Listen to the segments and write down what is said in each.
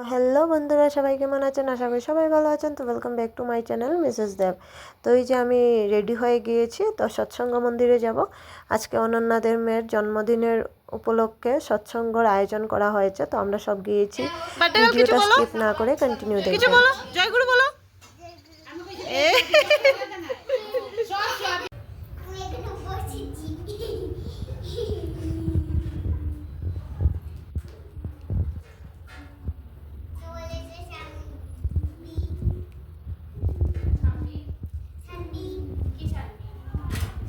Hello বন্ধুরা, সবাই কেমন আছেন? আশা করি সবাই ভালো আছেন। তো welcome back to my channel Mrs Dev. তো এই যে আমি রেডি হয়ে গিয়েছি, তো সৎসঙ্গ মন্দিরে যাব। আজকে অনন্যাদের মেয়ের জন্মদিনের উপলক্ষে সৎসঙ্গর আয়োজন করা হয়েছে, তো আমরা সব গিয়েছি। ভিডিওটা স্কিপ না করে কন্টিনিউ দেখবেন। জয়গুরু বলো।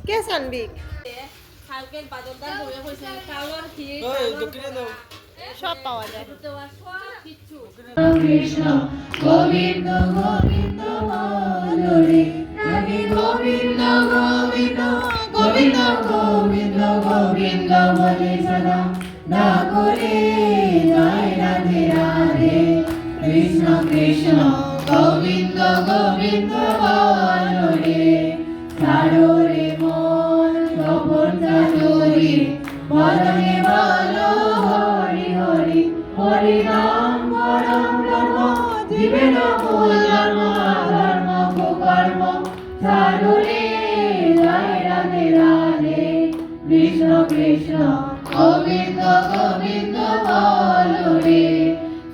কে সানবিক খালকের বাজারদার হয়ে হইছে কালোর ক্ষীর সব পাওয়া যায়। কিচ্ছু কৃষ্ণ গোবিন্দ গোবিন্দ হরে রাধে গোবিন্দ গোবিন্দ গোবিন্দ গোবিন্দ গোবিন্দ বলে সদা না করে জয় রাধে রাধে কৃষ্ণ কৃষ্ণ গোবিন্দ গোবিন্দ হরে ছাড়ো রে মন গোপন চাতুরি বদনে বলো হরি হরি হরি নাম পরম ব্রহ্ম জীবের মূল ধর্ম ধর্ম কুকর্ম ছাড়ো রে জয় রাধে রাধে কৃষ্ণ কৃষ্ণ গোবিন্দ গোবিন্দ বলো রে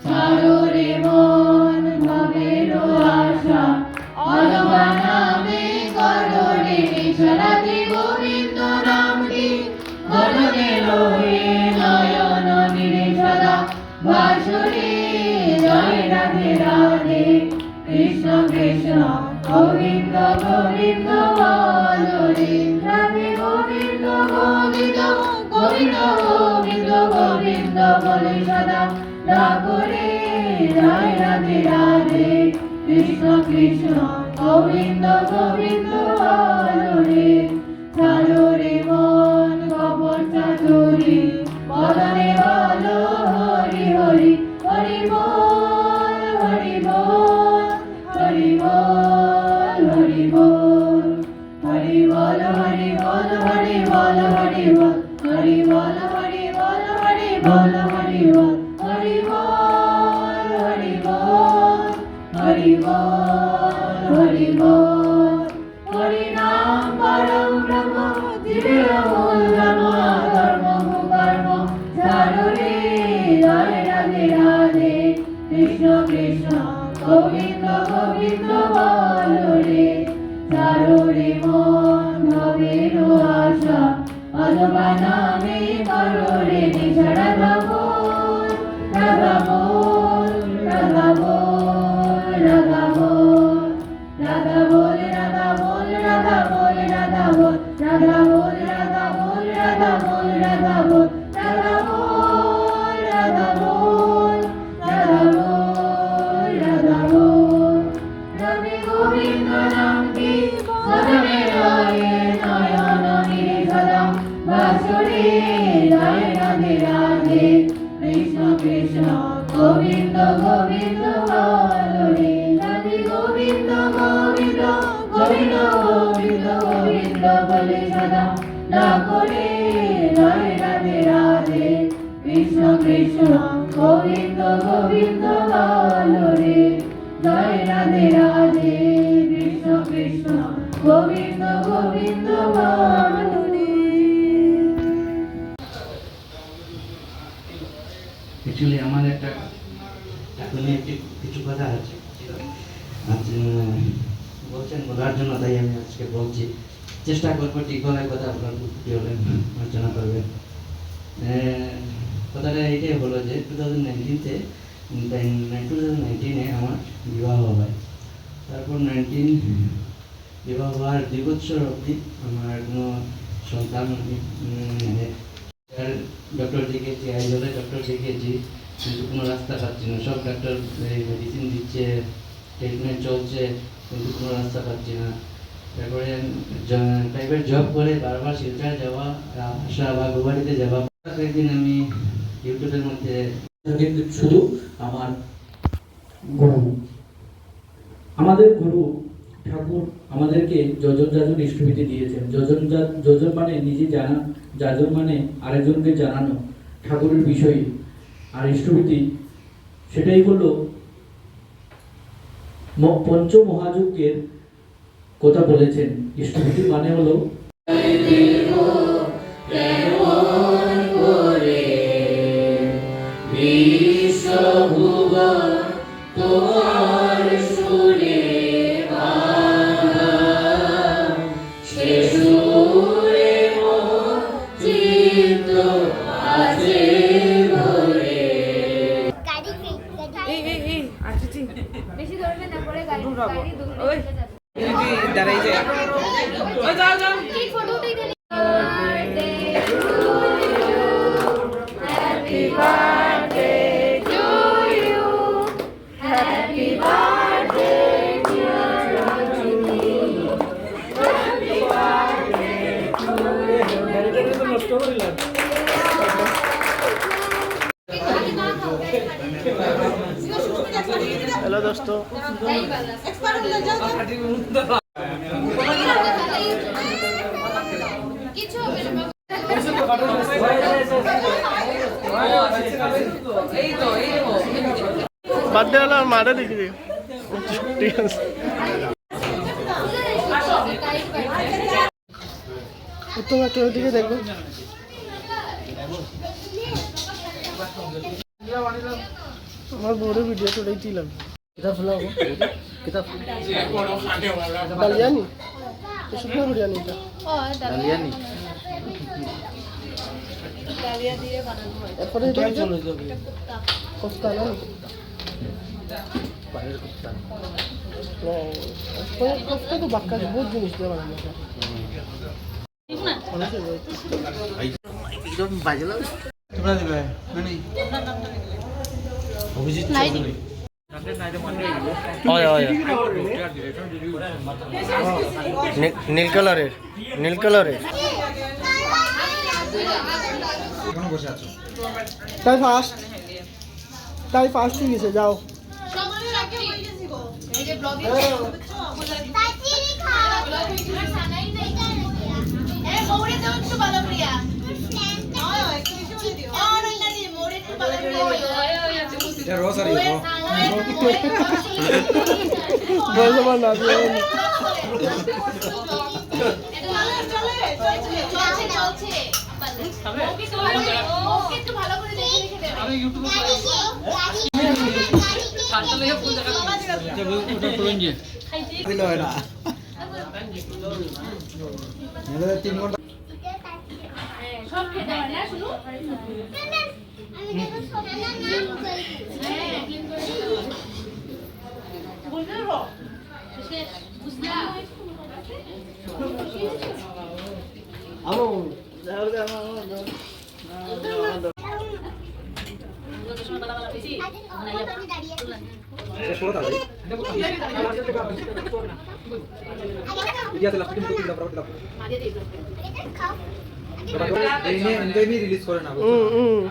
ছাড়ো রে মন ভবের আশা অলবা নামে করো রে নিশরাতে গোবিন্দ নামটি গঠনে লোহে নয়ন নিরে সদা বাসুরে জয় রাধে রাধে কৃষ্ণ কৃষ্ণ গোবিন্দ গোবিন্দ বলো রে রাধে গোবিন্দ গোবিন্দ গোবিন্দ গোবিন্দ গোবিন্দ বলে সদা ডাকো রে জয় রাধে রাধে কৃষ্ণ কৃষ্ণ গোবিন্দ গোবিন্দ বলো রে ছাড়ো রে মন গোপন চাতুরি বদনে বলো হরি হরি হরি বল হরি বল হরি বল হরি বল হরি বল হরি বল হরি বল হরি বল হরি বল হরি বল হরি বল হরি বল হরি বল হরি বল হরি বল হরি বল হরি নাম পরম ব্রহ্ম জীবের মূল ধর্ম ধর্ম কুকর্ম ছাড়ো রে জয় রাধে রাধে কৃষ্ণ কৃষ্ণ গোবিন্দ গোবিন্দ বলো রে ছাড়ো রে মন ভবের আশা অলবা নামে করো রে নিশা রাধা বল রাধা বল রাধা বল রাধা বল রাধা বল রাধা বল রাধা বল রাধা বল রাধা বল রাধা বল রাধা বল রাধা বল রাধা বল রাধা বল রাধা বল রাধা বল রাধে গোবিন্দ নামটি বদনে রয়ে নয়ন নিরে সদা বাসুরে জয় রাধে রাধে কৃষ্ণ কৃষ্ণ গোবিন্দ গোবিন্দ বলো রে রাধে গোবিন্দ গোবিন্দ গোবিন্দ গোবিন্দ গোবিন্দ বলে সদা ডাকো রে জয় রাধে রাধে কৃষ্ণ কৃষ্ণ গোবিন্দ গোবিন্দ বলো রে জয় রাধে রাধে কৃষ্ণ কৃষ্ণ গোবিন্দ গোবিন্দ বলো রে। অ্যাকচুয়ালি আমার একটা এখনই কিছু কথা আছে আজ বলছেন বলার জন্য, তাই আমি আজকে বলছি। চেষ্টা করবো ঠিক গলায় কথা আপনার খুশি হলে আলোচনা করবেন। কথাটা এইটাই হলো যে 2019-তে আমার বিবাহ হয়। তারপর বিবাহ হওয়ার 2 বছর অবধি আমার কোনো সন্তান ডক্টর দেখিয়েছি, আইজলে ডক্টর দেখিয়েছি, কিন্তু কোনো রাস্তা পাচ্ছি না। সব ডাক্তার মেডিসিন দিচ্ছে, ট্রিটমেন্ট চলছে, কিন্তু কোনো রাস্তা পাচ্ছি না। তারপরে প্রাইভেট জব করে বারবার শিলচর যাওয়া আসা বা গুয়াহাটিতে যাওয়া। একদিন আমি ইউটিউবের মধ্যে কিন্তু শুধু আমার গুরু, আমাদের গুরু ঠাকুর আমাদেরকে যজন যাজন ইষ্টবিধি দিয়েছেন। যজন মানে নিজে জানা, যাজন মানে আরেকজনকে জানানো ঠাকুরের বিষয়ে। আর ইষ্টবিধি সেটাই হলো পঞ্চমহাযজ্ঞের কথা বলেছেন ইষ্টভূতি, মানে হলো বেশি ধরবে না, পরে গাড়ি দূরে ওই চলে যাবে। দাঁড়াই যায় ওই যাও যাও ঠিক ফটো উঠেই দিলি। हेलो दोस्तों কিছু হবে না। বার্থডে হলো মারে দেখি ঠিক আছে উত্তম একটা ওইদিকে দেখবো আমার বড় ভিডিও তো দেখছিলাম কিতাব ফেলাবো কিতাব ডালিয়ানি শুকনো বিরিয়ানি এটা ডালিয়ানি ডালিয়া দিয়ে বানানো হয় এরপরে এটা চলে যাবে কোফতা না পানির কোফতা পানির কোফতা তো বাক্কা বহুত জিনিস দিয়ে বানানো হয় একদম বাজে লাগে তোমরা দিবে মানে অভিজিৎ চৌধুরী নীল কালারের তাই ফার্স্ট হয়ে গেছে যাও সব খেতে হয় না শুনো রিলিজ করে না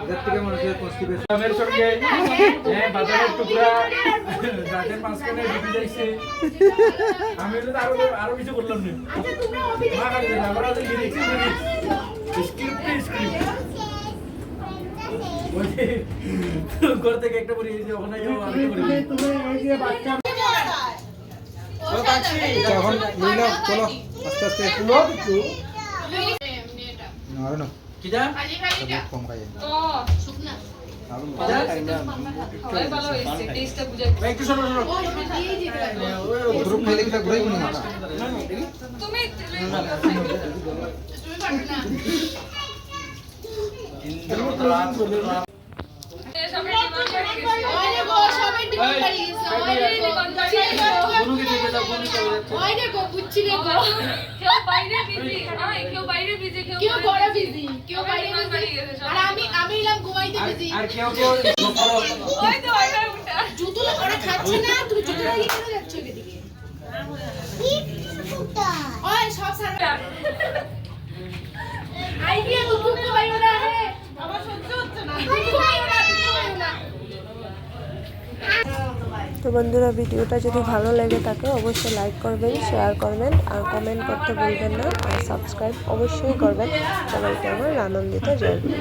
এদের থেকে মানুষের কনস্টিপেশনের সঙ্গে বাজারের টুকরা রাতের মাঝখানে ঢুকে যাইছে আমি তো আরো কিছু করলাম না আচ্ছা তোমরা অভিনয় করে আমরা তো লিরিক্স স্ক্রিপ্ট ওই ঘর থেকে একটা পড়ে গেছে ওখানে যাও আমি পড়ে তুমি এই যে বাচ্চা এখন লইলাও চলো আস্তে আস্তে লো কিছু না না কি যা কম খাই ও শুকনা একটু শোনো গ্রুপ মেলে কিটা ঘুরাই কোন মাথা তুমি আর কেউ কেউ জুতো ওরা খাচ্ছে না, তুমি জুতো লাগিয়ে কেন যাচ্ছ এদিকে? ওই সব সারা আইডিয়া তো খুব ভাই ওরা হে আমার সহ্য হচ্ছে না তো বন্ধুরা, ভিডিওটা যদি ভালো লেগে থাকে অবশ্যই লাইক করবেন, শেয়ার করবেন আর কমেন্ট করতে ভুলবেন না, আর সাবস্ক্রাইব অবশ্যই করবেন। সবাইকে আমার আনন্দিত জয় গুরু।